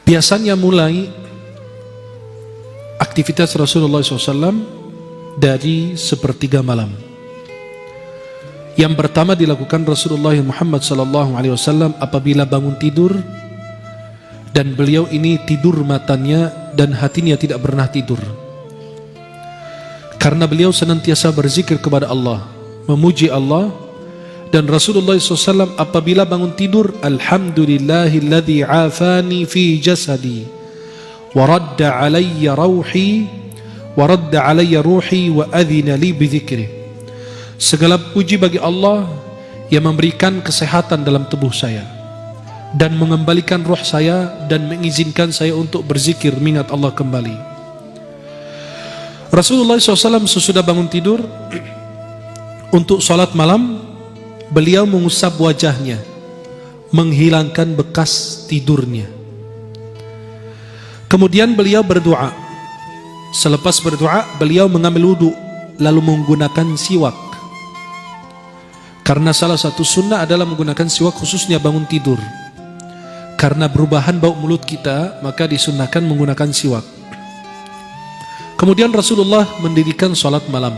Biasanya mulai aktivitas Rasulullah SAW dari sepertiga malam. Yang pertama dilakukan Rasulullah Muhammad SAW apabila bangun tidur, dan beliau ini tidur matanya dan hatinya tidak pernah tidur, karena beliau senantiasa berzikir kepada Allah, memuji Allah. Dan Rasulullah SAW apabila bangun tidur, Alhamdulillahilladzi afani fi jasadi wa radda alayya ruhi wa adhina li bidzikri. Segala puji bagi Allah yang memberikan kesehatan dalam tubuh saya dan mengembalikan ruh saya dan mengizinkan saya untuk berzikir mengingat Allah kembali. Rasulullah SAW sesudah bangun tidur untuk salat malam, beliau mengusap wajahnya, menghilangkan bekas tidurnya. Kemudian beliau berdoa. Selepas berdoa, beliau mengambil wudu lalu menggunakan siwak. Karena salah satu sunnah adalah menggunakan siwak khususnya bangun tidur. Karena perubahan bau mulut kita, maka disunnahkan menggunakan siwak. Kemudian Rasulullah mendirikan salat malam.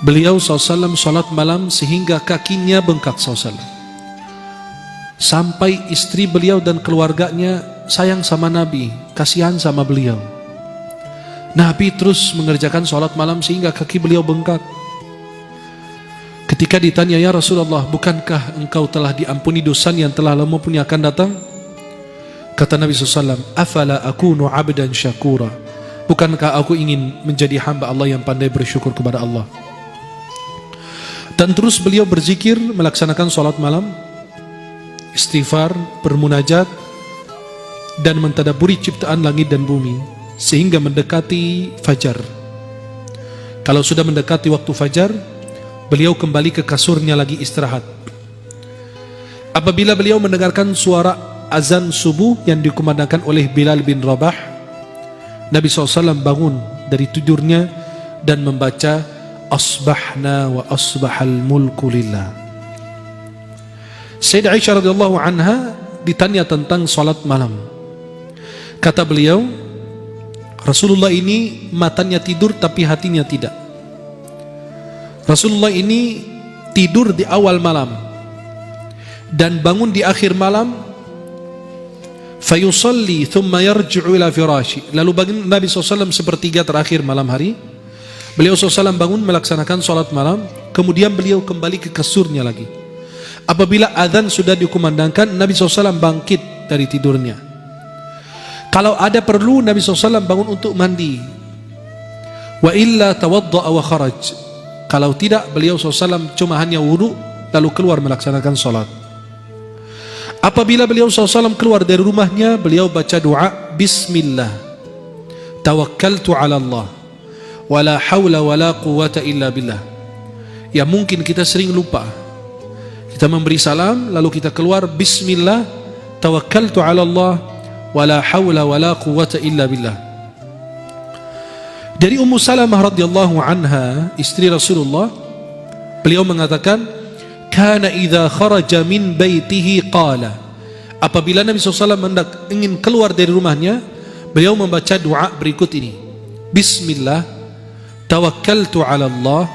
Beliau SAW salat malam sehingga kakinya bengkak SAW. Sampai istri beliau dan keluarganya sayang sama Nabi, kasihan sama beliau. Nabi terus mengerjakan salat malam sehingga kaki beliau bengkak. Ketika ditanya, ya Rasulullah, bukankah engkau telah diampuni dosa yang telah lama punya akan datang? Kata Nabi SAW, afala akunu abdan syakura. Bukankah aku ingin menjadi hamba Allah yang pandai bersyukur kepada Allah? Dan terus beliau berzikir, melaksanakan salat malam, istighfar, bermunajat, dan mentadaburi ciptaan langit dan bumi sehingga mendekati fajar. Kalau sudah mendekati waktu fajar, beliau kembali ke kasurnya lagi istirahat. Apabila beliau mendengarkan suara azan subuh yang dikumandangkan oleh Bilal bin Rabah, Nabi SAW bangun dari tidurnya dan membaca Asbahna wa asbahal mulku lillah. Sayyidah Aisyah radhiyallahu anha ditanya tentang salat malam. Kata beliau, Rasulullah ini matanya tidur tapi hatinya tidak. Rasulullah ini tidur di awal malam dan bangun di akhir malam, fayusalli thumma yarji'u ila firashi. Lalu bangun Nabi SAW sepertiga terakhir malam hari. Beliau SAW bangun melaksanakan salat malam, kemudian beliau kembali ke kasurnya lagi. Apabila azan sudah dikumandangkan, Nabi SAW bangkit dari tidurnya. Kalau ada perlu, Nabi SAW bangun untuk mandi. Wa illa tawadda'a wa kharaj. Kalau tidak, beliau SAW cuma hanya wudu lalu keluar melaksanakan salat. Apabila beliau SAW keluar dari rumahnya, beliau baca doa, Bismillah, tawakkaltu ala Allah, wala hawla wala quwata illa billah. Ya mungkin kita sering lupa. Kita memberi salam lalu kita keluar Bismillah, tawakkaltu ala Allah, wala hawla wala quwata illa billah. Dari Ummu Salamah radhiyallahu anha, istri Rasulullah, beliau mengatakan, kana idza kharaja min baitihi qala. Apabila Nabi SAW ingin keluar dari rumahnya, beliau membaca doa berikut ini. Bismillah, tawakkaltu ala Allah,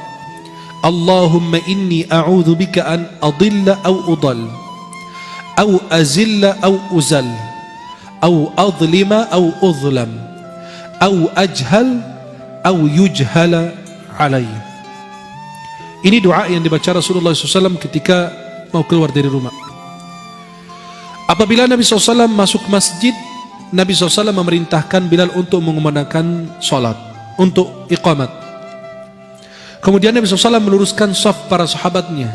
Allahumma inni a'udzu bika an adilla aw udall, aw azilla aw uzal, aw adlima aw udlam, aw ajhal aw yujhala alayya. Ini doa yang dibaca Rasulullah SAW ketika mau keluar dari rumah. Apabila Nabi SAW masuk masjid, Nabi SAW memerintahkan Bilal untuk mengumandangkan salat, untuk iqamat. Kemudian Nabi SAW meluruskan saf para sahabatnya.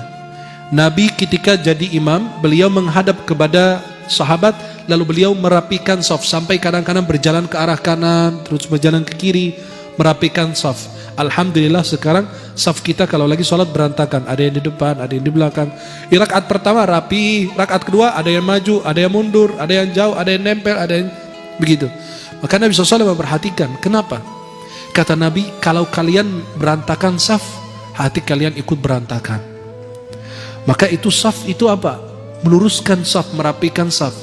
Nabi ketika jadi imam, beliau menghadap kepada sahabat, lalu beliau merapikan saf sampai kadang-kadang berjalan ke arah kanan, terus berjalan ke kiri, merapikan saf. Alhamdulillah sekarang saf kita kalau lagi sholat berantakan, ada yang di depan, ada yang di belakang. Di rakaat pertama rapi, rakaat kedua ada yang maju, ada yang mundur, ada yang jauh, ada yang nempel, ada yang begitu. Maka Nabi SAW memperhatikan. Kenapa? Kata Nabi, kalau kalian berantakan saf, hati kalian ikut berantakan. Maka itu saf itu apa? Meluruskan saf, merapikan saf.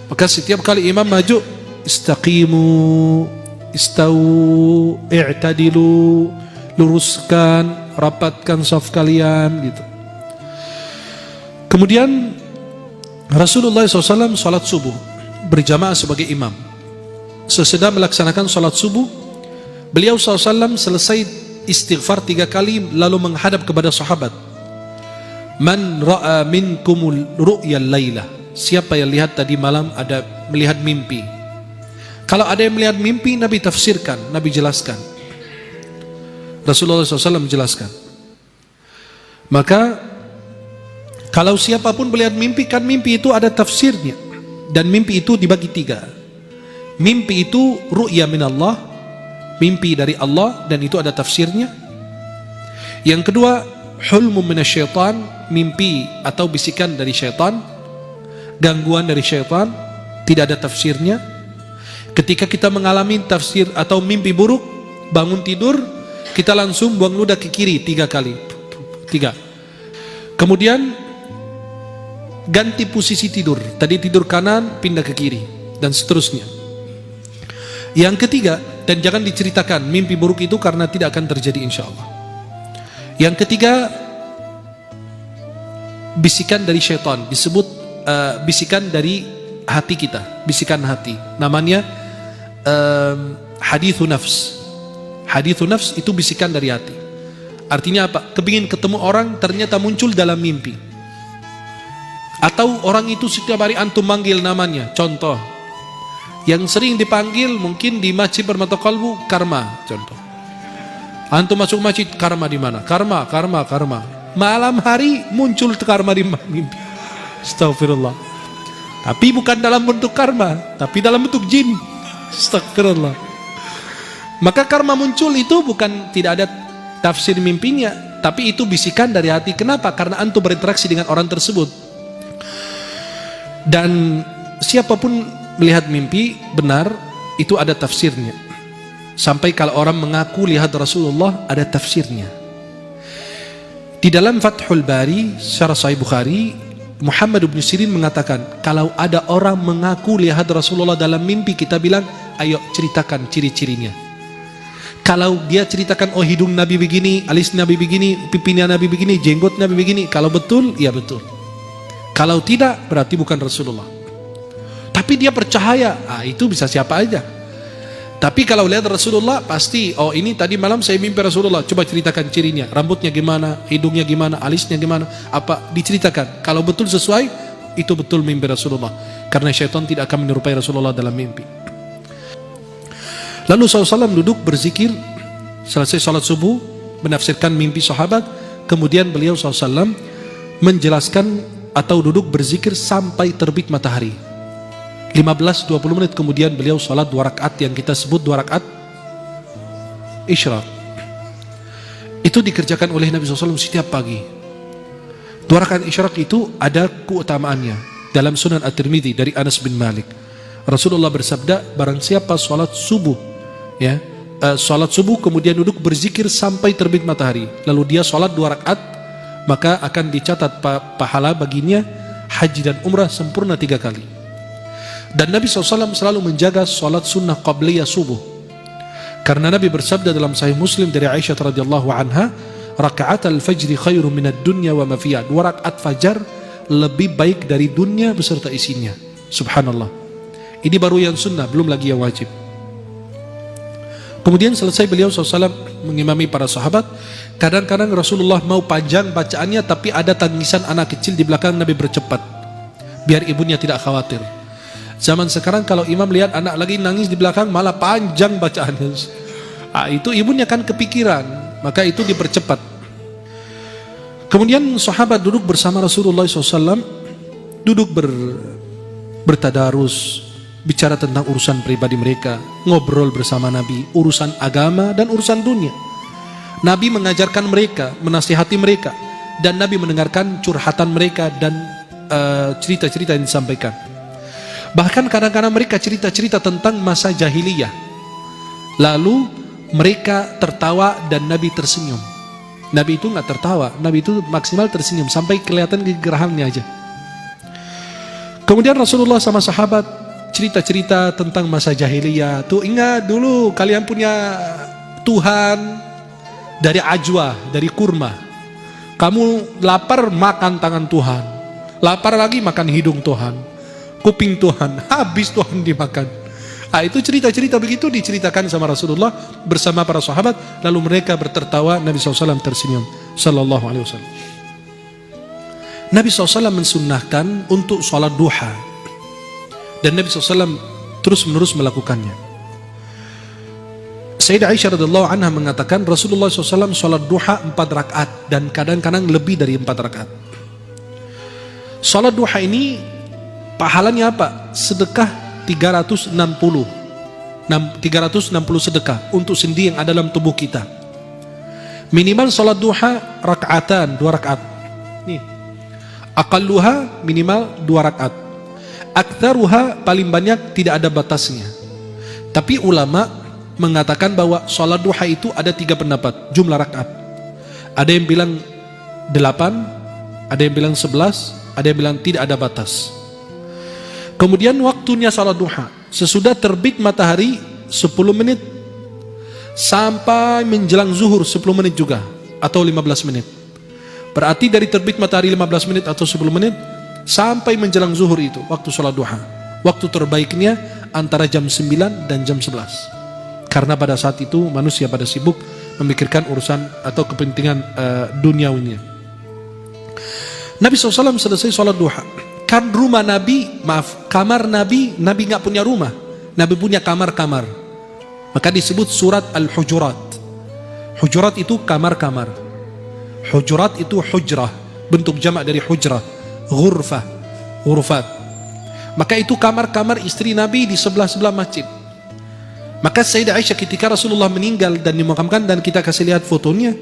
Maka setiap kali imam maju, istaqimu, istau, i'tadilu, luruskan, rapatkan saf kalian gitu. Kemudian Rasulullah SAW sholat subuh berjamaah sebagai imam. Sesudah melaksanakan sholat subuh, beliau SAW selesai istighfar 3 kali lalu menghadap kepada sahabat. Man ra'a minkumul ru'yal lailah. Siapa yang lihat tadi malam ada melihat mimpi. Kalau ada yang melihat mimpi, Nabi tafsirkan, Nabi jelaskan. Rasulullah SAW menjelaskan. Maka kalau siapapun melihat mimpi, kan mimpi itu ada tafsirnya. Dan mimpi itu dibagi 3. Mimpi itu ru'ya minallah, mimpi dari Allah, dan itu ada tafsirnya. Yang kedua, hulmu minasyaitan, mimpi atau bisikan dari syaitan, gangguan dari syaitan, tidak ada tafsirnya. Ketika kita mengalami tafsir atau mimpi buruk, bangun tidur, kita langsung buang ludah ke kiri 3 kali. 3. Kemudian ganti posisi tidur. Tadi tidur kanan, pindah ke kiri, dan seterusnya. Yang ketiga, dan jangan diceritakan mimpi buruk itu karena tidak akan terjadi insya Allah. Yang ketiga, bisikan dari syaitan, disebut bisikan dari hati kita, bisikan hati. Namanya hadithu nafs. Hadithu nafs itu bisikan dari hati. Artinya apa? Kepingin ketemu orang, ternyata muncul dalam mimpi. Atau orang itu setiap hari antum manggil namanya. Contoh, yang sering dipanggil mungkin di masjid Permata Kalbu, Karma. Contoh, antum masuk masjid, Karma di mana? Karma. Malam hari muncul Karma di mimpi. Astagfirullah. Tapi bukan dalam bentuk karma, tapi dalam bentuk jin. Astagfirullah. Maka karma muncul itu bukan tidak ada tafsir mimpinya, tapi itu bisikan dari hati. Kenapa? Karena antum berinteraksi dengan orang tersebut. Dan siapapun melihat mimpi benar, itu ada tafsirnya. Sampai kalau orang mengaku lihat Rasulullah, ada tafsirnya. Di dalam Fathul Bari, syarah Sahih Bukhari, Muhammad bin Sirin mengatakan, kalau ada orang mengaku lihat Rasulullah dalam mimpi, kita bilang, ayo ceritakan ciri-cirinya. Kalau dia ceritakan, oh hidung Nabi begini, alis Nabi begini, pipinya Nabi begini, jenggot Nabi begini, kalau betul, ya betul. Kalau tidak, berarti bukan Rasulullah. Tapi dia percaya, itu bisa siapa aja. Tapi kalau lihat Rasulullah, pasti, oh ini tadi malam saya mimpi Rasulullah, coba ceritakan cirinya, rambutnya gimana, hidungnya gimana, alisnya gimana, apa, diceritakan. Kalau betul sesuai, itu betul mimpi Rasulullah. Karena syaitan tidak akan menyerupai Rasulullah dalam mimpi. Lalu SAW duduk berzikir, selesai sholat subuh, menafsirkan mimpi sahabat, kemudian beliau SAW menjelaskan atau duduk berzikir sampai terbit matahari. 15-20 menit kemudian beliau sholat 2 rakaat yang kita sebut 2 rakaat isyraq. Itu dikerjakan oleh Nabi SAW setiap pagi. 2 rakaat isyraq itu ada keutamaannya. Dalam Sunan At-Tirmidzi dari Anas bin Malik, Rasulullah bersabda, barang siapa sholat subuh, ya, sholat subuh kemudian duduk berzikir sampai terbit matahari, lalu dia sholat 2 rakaat, maka akan dicatat pahala baginya haji dan umrah sempurna 3 kali. Dan Nabi SAW selalu menjaga sholat sunnah qabliyah subuh. Karena Nabi bersabda dalam Sahih Muslim dari Aisyah radhiyallahu anha, rakaat al-fajri khairu minad dunya wa ma fiha. 2 rakaat fajar lebih baik dari dunia beserta isinya. Subhanallah. Ini baru yang sunnah, belum lagi yang wajib. Kemudian selesai beliau SAW mengimami para sahabat. Kadang-kadang Rasulullah mau panjang bacaannya, tapi ada tangisan anak kecil di belakang, Nabi bercepat biar ibunya tidak khawatir. Zaman sekarang kalau imam lihat anak lagi nangis di belakang, malah panjang bacaannya. Itu ibunya kan kepikiran, maka itu dipercepat. Kemudian sahabat duduk bersama Rasulullah SAW, duduk bertadarus, bicara tentang urusan pribadi mereka, ngobrol bersama Nabi, urusan agama dan urusan dunia. Nabi mengajarkan mereka, menasihati mereka, dan Nabi mendengarkan curhatan mereka dan cerita-cerita yang disampaikan. Bahkan kadang-kadang mereka cerita-cerita tentang masa jahiliyah. Lalu mereka tertawa dan Nabi tersenyum. Nabi itu nggak tertawa, Nabi itu maksimal tersenyum sampai kelihatan kegerahannya aja. Kemudian Rasulullah sama sahabat cerita-cerita tentang masa jahiliyah. Tuh ingat dulu kalian punya Tuhan dari ajwa, dari kurma. Kamu lapar makan tangan Tuhan, lapar lagi makan hidung Tuhan, kuping Tuhan, habis Tuhan dimakan. Itu cerita-cerita begitu diceritakan sama Rasulullah bersama para sahabat. Lalu mereka bertertawa, Nabi SAW tersenyum Sallallahu Alaihi Wasallam. Nabi SAW mensunnahkan untuk sholat duha, dan Nabi SAW terus menerus melakukannya. Sayyidah Aisyah radhiyallahu anha mengatakan Rasulullah SAW sholat duha 4 rakaat dan kadang-kadang lebih dari 4 rakaat. Sholat duha ini pahalanya apa? Sedekah 360 sedekah untuk sendi yang ada dalam tubuh kita. Minimal sholat duha rakaatan, 2 rakaat. Nih, aqalluha minimal 2 rakaat. Aktsaruha paling banyak tidak ada batasnya. Tapi ulama mengatakan bahwa sholat duha itu ada 3 pendapat jumlah rakaat. Ada yang bilang 8, ada yang bilang 11, ada yang bilang tidak ada batas. Kemudian waktunya sholat duha sesudah terbit matahari 10 menit sampai menjelang zuhur 10 menit juga atau 15 menit. Berarti dari terbit matahari 15 menit atau 10 menit sampai menjelang zuhur itu waktu sholat duha. Waktu terbaiknya antara jam 9 dan jam 11. Karena pada saat itu manusia pada sibuk memikirkan urusan atau kepentingan duniawinya. Nabi SAW selesai sholat duha. Kan rumah Nabi, kamar Nabi nggak punya rumah. Nabi punya kamar-kamar. Maka disebut surat Al-Hujurat. Hujurat itu kamar-kamar. Hujurat itu hujrah, bentuk jamak dari hujrah, ghurfah, ghurfat. Maka itu kamar-kamar istri Nabi di sebelah-sebelah masjid. Maka Sayyidah Aisyah ketika Rasulullah meninggal dan dimakamkan, dan kita kasih lihat fotonya,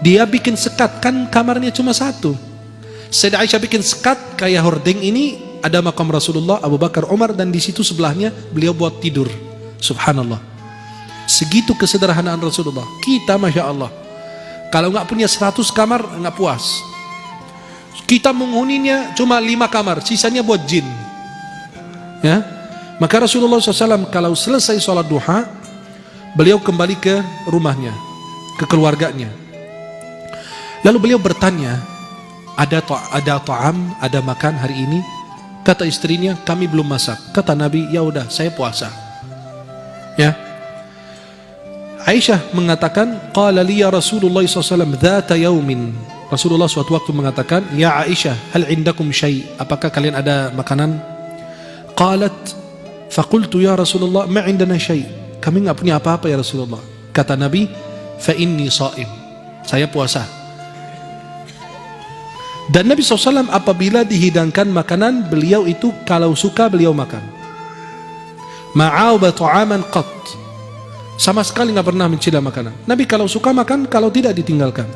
dia bikin sekat, kan kamarnya cuma 1. Sayyidah Aisyah bikin sekat kayak hordeng ini, ada makam Rasulullah, Abu Bakar, Umar, dan di situ sebelahnya beliau buat tidur. Subhanallah. Segitu kesederhanaan Rasulullah. Kita Masya Allah, kalau nggak punya 100 kamar nggak puas. Kita menghuninya cuma 5 kamar, sisanya buat jin. Ya, maka Rasulullah SAW kalau selesai sholat duha, beliau kembali ke rumahnya, ke keluarganya. Lalu beliau bertanya, ada ta'am, ada makan hari ini? Kata istrinya, kami belum masak. Kata Nabi, ya udah, saya puasa. Ya. Aisyah mengatakan, qala li ya Rasulullah SAW dzata yaumin. Rasulullah suatu waktu mengatakan, ya Aisyah, hal indakum syai'? Apakah kalian ada makanan? Qalat, faqultu ya Rasulullah, ma indana syai'. Kami enggak punya apa-apa ya Rasulullah. Kata Nabi, fa inni sha'im. Saya puasa. Dan Nabi SAW apabila dihidangkan makanan, beliau itu kalau suka beliau makan. Ma'auba ta'aman qat. Sama sekali nggak pernah mencela makanan. Nabi kalau suka makan, kalau tidak ditinggalkan.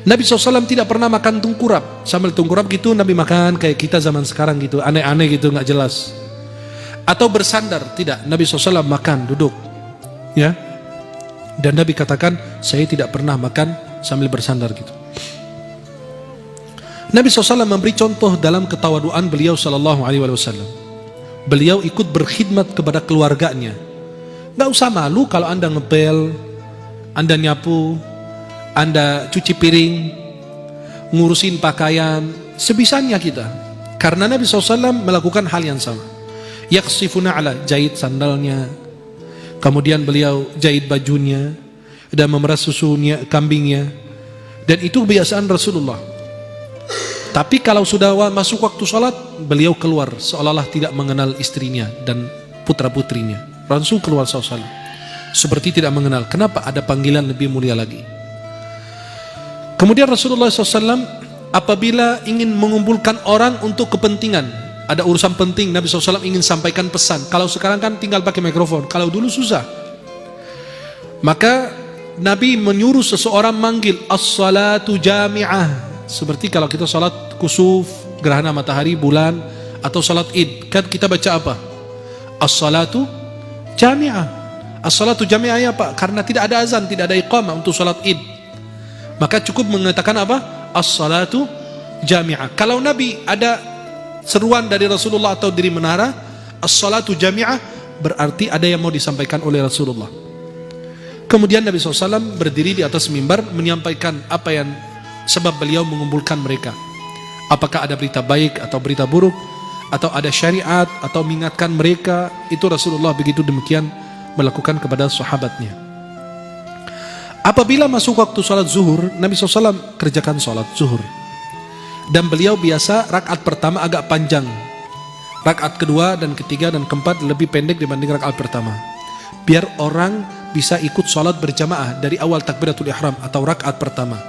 Nabi SAW tidak pernah makan tungkurap. Sambil tungkurap gitu Nabi makan kayak kita zaman sekarang gitu, aneh-aneh gitu, nggak jelas. Atau bersandar, tidak. Nabi SAW makan, duduk. Ya. Dan Nabi katakan, saya tidak pernah makan sambil bersandar gitu. Nabi SAW memberi contoh dalam ketawaduan beliau Sallallahu Alaihi Wasallam. Beliau ikut berkhidmat kepada keluarganya. Gak usah malu kalau Anda ngepel, Anda nyapu, Anda cuci piring, ngurusin pakaian, sebisanya kita. Karena Nabi SAW melakukan hal yang sama. Yaksifuna ala, jahit sandalnya, kemudian beliau jahit bajunya, dan memerah susunya, kambingnya. Dan itu kebiasaan Rasulullah. Tapi kalau sudah masuk waktu sholat, beliau keluar seolah-olah tidak mengenal istrinya dan putra-putrinya. Langsung keluar sholat, seperti tidak mengenal. Kenapa? Ada panggilan lebih mulia lagi. Kemudian Rasulullah SAW apabila ingin mengumpulkan orang untuk kepentingan, ada urusan penting, Nabi SAW ingin sampaikan pesan. Kalau sekarang kan tinggal pakai mikrofon, kalau dulu susah. Maka Nabi menyuruh seseorang manggil as-salatu jami'ah. Seperti kalau kita salat kusuf, gerhana matahari, bulan, atau salat id, kan kita baca apa? As-salatu jami'ah. As-salatu jami'ah apa? Karena tidak ada azan, tidak ada iqamah untuk salat id, maka cukup mengatakan apa? As-salatu jami'ah. Kalau Nabi ada seruan dari Rasulullah atau dari menara, as-salatu jami'ah, berarti ada yang mau disampaikan oleh Rasulullah. Kemudian Nabi SAW berdiri di atas mimbar menyampaikan apa yang sebab beliau mengumpulkan mereka. Apakah ada berita baik atau berita buruk, atau ada syariat, atau mengingatkan mereka. Itu Rasulullah begitu demikian melakukan kepada sahabatnya. Apabila masuk waktu sholat zuhur, Nabi SAW kerjakan sholat zuhur. Dan beliau biasa rakaat pertama agak panjang, rakaat kedua dan ketiga dan keempat lebih pendek dibanding rakaat pertama, biar orang bisa ikut sholat berjamaah dari awal takbiratul ihram atau rakaat pertama,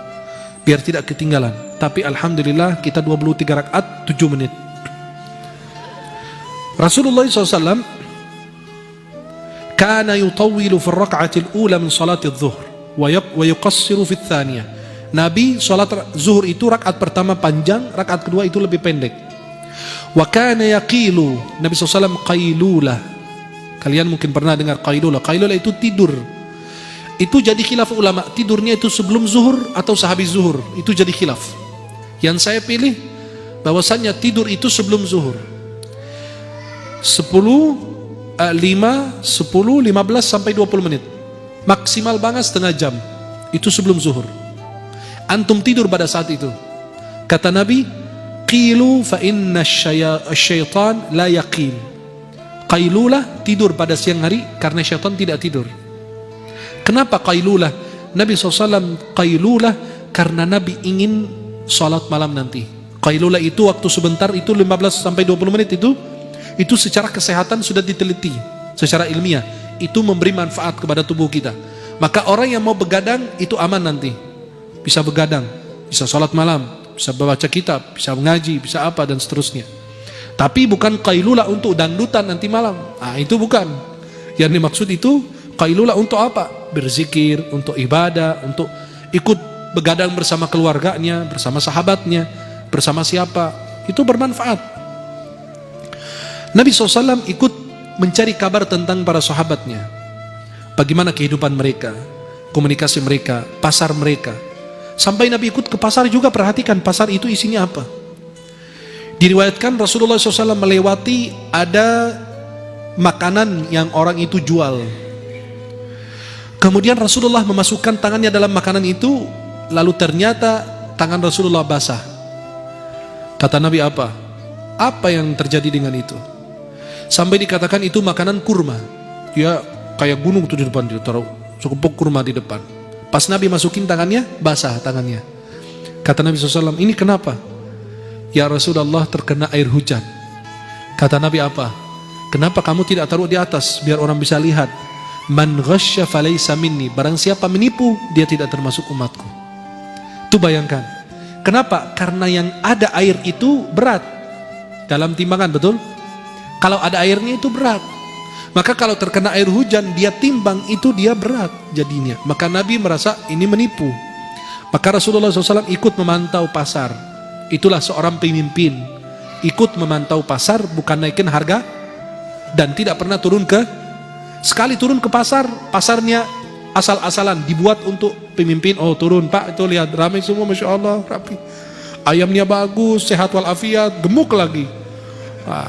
biar tidak ketinggalan. Tapi alhamdulillah kita 23 rakaat 7 menit. Rasulullah SAW kana yutawwilu fi raka'atil ula min salatil zuhr wa yuqassiru fi tsaniyah. Nabi sholat zuhur itu rakaat pertama panjang, rakaat kedua itu lebih pendek. Wa kana yaqilu, Nabi SAW qailulah. Kalian mungkin pernah dengar qailulah. Qailulah itu tidur. Itu jadi khilaf ulama, tidurnya itu sebelum zuhur atau sehabis zuhur. Itu jadi khilaf. Yang saya pilih bahwasannya tidur itu sebelum zuhur. 10, 5, 10, 15 sampai 20 menit. Maksimal banget setengah jam. Itu sebelum zuhur. Antum tidur pada saat itu. Kata Nabi, qilu fa inna syaitan la yaqil. Qailulah, tidur pada siang hari karena syaitan tidak tidur. Kenapa qailulah? Nabi SAW qailulah karena Nabi ingin salat malam nanti. Qailulah itu waktu sebentar, itu 15 sampai 20 menit itu secara kesehatan sudah diteliti secara ilmiah. Itu memberi manfaat kepada tubuh kita. Maka orang yang mau begadang itu aman nanti. Bisa begadang, bisa sholat malam, bisa membaca kitab, bisa mengaji, bisa apa dan seterusnya. Tapi bukan qailulah untuk dangdutan nanti malam. Itu bukan. Yang dimaksud itu qailulah untuk apa? Berzikir, untuk ibadah, untuk ikut begadang bersama keluarganya, bersama sahabatnya, bersama siapa. Itu bermanfaat. Nabi SAW ikut mencari kabar tentang para sahabatnya. Bagaimana kehidupan mereka, komunikasi mereka, pasar mereka. Sampai Nabi ikut ke pasar juga, perhatikan pasar itu isinya apa. Diriwayatkan Rasulullah SAW melewati ada makanan yang orang itu jual. Kemudian Rasulullah memasukkan tangannya dalam makanan itu, lalu ternyata tangan Rasulullah basah. Kata Nabi, apa? Apa yang terjadi dengan itu? Sampai dikatakan itu makanan kurma. Dia kayak gunung tuh di depan, dia taruh sekupuk kurma di depan. Pas Nabi masukin tangannya, basah tangannya. Kata Nabi SAW, ini kenapa? Ya Rasulullah, terkena air hujan. Kata Nabi, apa? Kenapa kamu tidak taruh di atas biar orang bisa lihat? Man ghasya falaysa minni. Barang siapa menipu, dia tidak termasuk umatku. Itu bayangkan. Kenapa? Karena yang ada air itu berat dalam timbangan, betul? Kalau ada airnya itu berat. Maka kalau terkena air hujan, dia timbang itu dia berat jadinya. Maka Nabi merasa ini menipu. Maka Rasulullah SAW ikut memantau pasar. Itulah seorang pemimpin. Ikut memantau pasar, bukan naikin harga. Dan tidak pernah turun sekali turun ke pasar, pasarnya asal-asalan, dibuat untuk pemimpin. Oh turun Pak, itu lihat ramai semua, Masya Allah, rapi. Ayamnya bagus, sehat walafiat, gemuk lagi.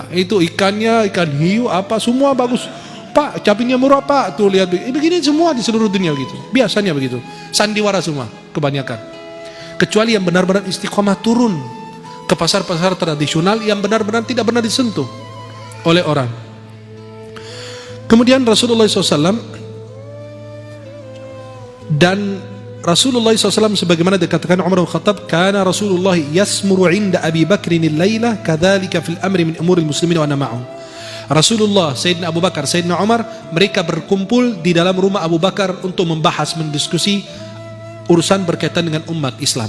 Itu ikannya, ikan hiu apa semua bagus. Pak, cabainya murah Pak. Tuh lihat, begini semua di seluruh dunia begitu. Biasanya begitu. Sandiwara semua kebanyakan. Kecuali yang benar-benar istiqomah turun ke pasar-pasar tradisional yang benar-benar tidak benar disentuh oleh orang. Kemudian Rasulullah SAW dan Rasulullah SAW sebagaimana dikatakan Umar bin Khattab, kana Rasulullah yasmuru inda Abi Bakrin al-laila kadzalika fil amri min umuril muslimin wa ana ma'ahu. Rasulullah, Sayyidina Abu Bakar, Sayyidina Umar, mereka berkumpul di dalam rumah Abu Bakar untuk membahas, mendiskusi urusan berkaitan dengan umat Islam.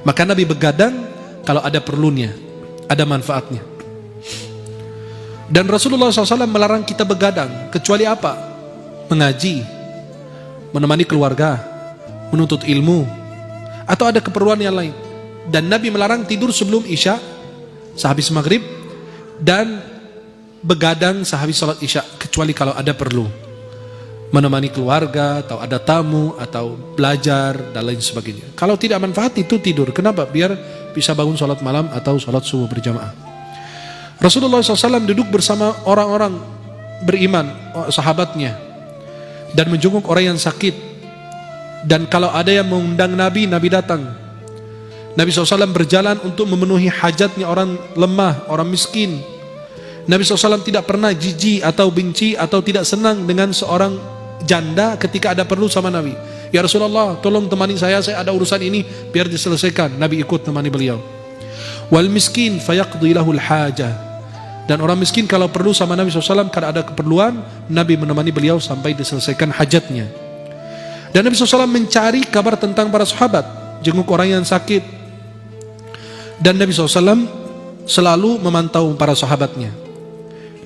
Maka Nabi begadang kalau ada perlunya, ada manfaatnya. Dan Rasulullah SAW melarang kita begadang kecuali apa? Mengaji, menemani keluarga, menuntut ilmu, atau ada keperluan yang lain. Dan Nabi melarang tidur sebelum Isya, sehabis maghrib, dan begadang sehabis salat Isya, kecuali kalau ada perlu, menemani keluarga, atau ada tamu, atau belajar, dan lain sebagainya. Kalau tidak manfaat itu tidur. Kenapa? Biar bisa bangun salat malam atau salat subuh berjamaah. Rasulullah SAW duduk bersama orang-orang beriman, sahabatnya, dan menjenguk orang yang sakit. Dan kalau ada yang mengundang Nabi, Nabi datang. Nabi SAW berjalan untuk memenuhi hajatnya orang lemah, orang miskin. Nabi SAW tidak pernah jijik atau benci atau tidak senang dengan seorang janda ketika ada perlu sama Nabi. Ya Rasulullah, tolong temani saya ada urusan ini, biar diselesaikan. Nabi ikut temani beliau. Wal miskin fayaqdi lahul hajah. Dan orang miskin kalau perlu sama Nabi SAW, kalau ada keperluan, Nabi menemani beliau sampai diselesaikan hajatnya. Dan Nabi SAW mencari kabar tentang para sahabat, jenguk orang yang sakit. Dan Nabi SAW selalu memantau para sahabatnya.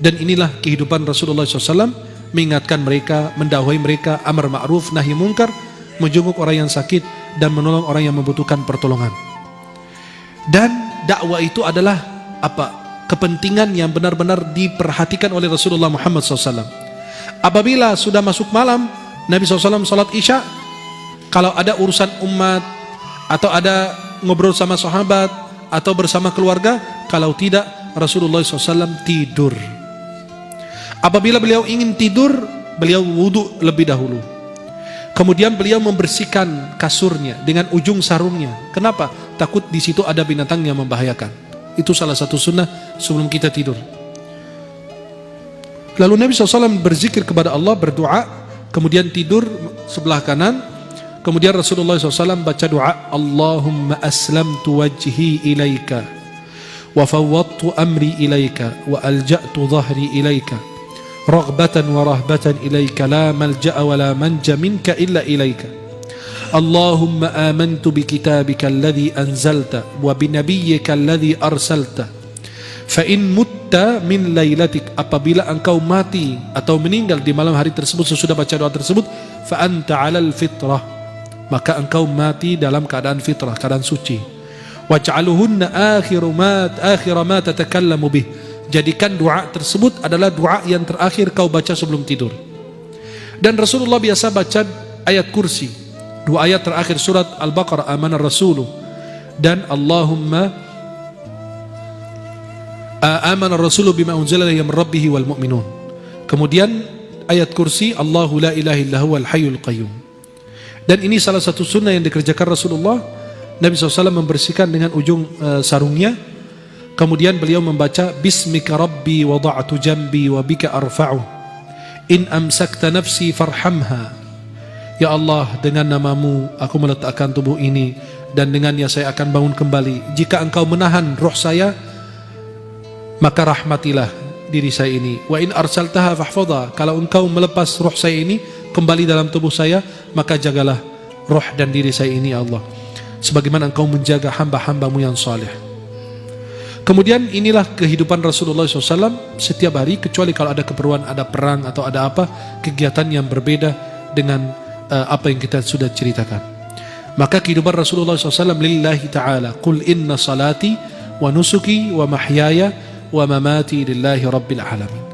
Dan inilah kehidupan Rasulullah SAW, mengingatkan mereka, mendakwai mereka, amar ma'ruf, nahi munkar, menjenguk orang yang sakit, dan menolong orang yang membutuhkan pertolongan. Dan dakwah itu adalah apa? Kepentingan yang benar-benar diperhatikan oleh Rasulullah Muhammad SAW. Apabila sudah masuk malam, Nabi SAW salat isya, kalau ada urusan umat, atau ada ngobrol sama sahabat, atau bersama keluarga, kalau tidak, Rasulullah SAW tidur. Apabila beliau ingin tidur, beliau wudhu lebih dahulu. Kemudian beliau membersihkan kasurnya dengan ujung sarungnya. Kenapa? Takut di situ ada binatang yang membahayakan. Itu salah satu sunnah sebelum kita tidur. Lalu Nabi SAW berzikir kepada Allah, berdoa, kemudian tidur sebelah kanan. Kemudian Rasulullah SAW baca doa, Allahumma aslamtu wajhi ilaika, wa fawwadtu amri ilaika, wa alja'tu dhahri ilaika, raghbatan wa rahbatan ilaika, la malja'a wa la manja minka illa ilaika. Allahumma amantu bi kitabika alladhi anzalta wa bi nabiyyika alladhi arsalta fa in mutta min lailatik, apabila engkau mati atau meninggal di malam hari tersebut sesudah baca doa tersebut, fa anta 'alal fitrah, maka engkau mati dalam keadaan fitrah, keadaan suci. Waj'aluhunna akhir ma tatakallamu bih, jadikan doa tersebut adalah doa yang terakhir kau baca sebelum tidur. Dan Rasulullah biasa baca ayat kursi, dua ayat terakhir surat Al-Baqarah, amanar rasuluh, dan Allahumma amanar rasuluh bima unzila ilayhi min rabbih wal mu'minun. Kemudian ayat kursi, Allahu la ilaha illa huwal hayyul qayyum. Dan ini salah satu sunnah yang dikerjakan Rasulullah. Nabi SAW membersihkan dengan ujung sarungnya. Kemudian beliau membaca, Bismika rabbi wada'tu jambi wa bika arfa'u, in amsakta nafsi farhamha. Ya Allah, dengan namamu aku meletakkan tubuh ini, dan dengannya saya akan bangun kembali. Jika engkau menahan roh saya, maka rahmatilah diri saya ini. Wa in arsaltaha fahfadha, kalau engkau melepas roh saya ini kembali dalam tubuh saya, maka jagalah roh dan diri saya ini, ya Allah, sebagaimana engkau menjaga hamba-hambamu yang saleh. Kemudian inilah kehidupan Rasulullah SAW setiap hari, kecuali kalau ada keperluan, ada perang atau ada apa, kegiatan yang berbeda dengan apa yang kita sudah ceritakan. Maka kehidupan Rasulullah SAW lillahi ta'ala, Qul inna salati wa nusuki wa mahyaya wa mamati lillahi rabbil alamin.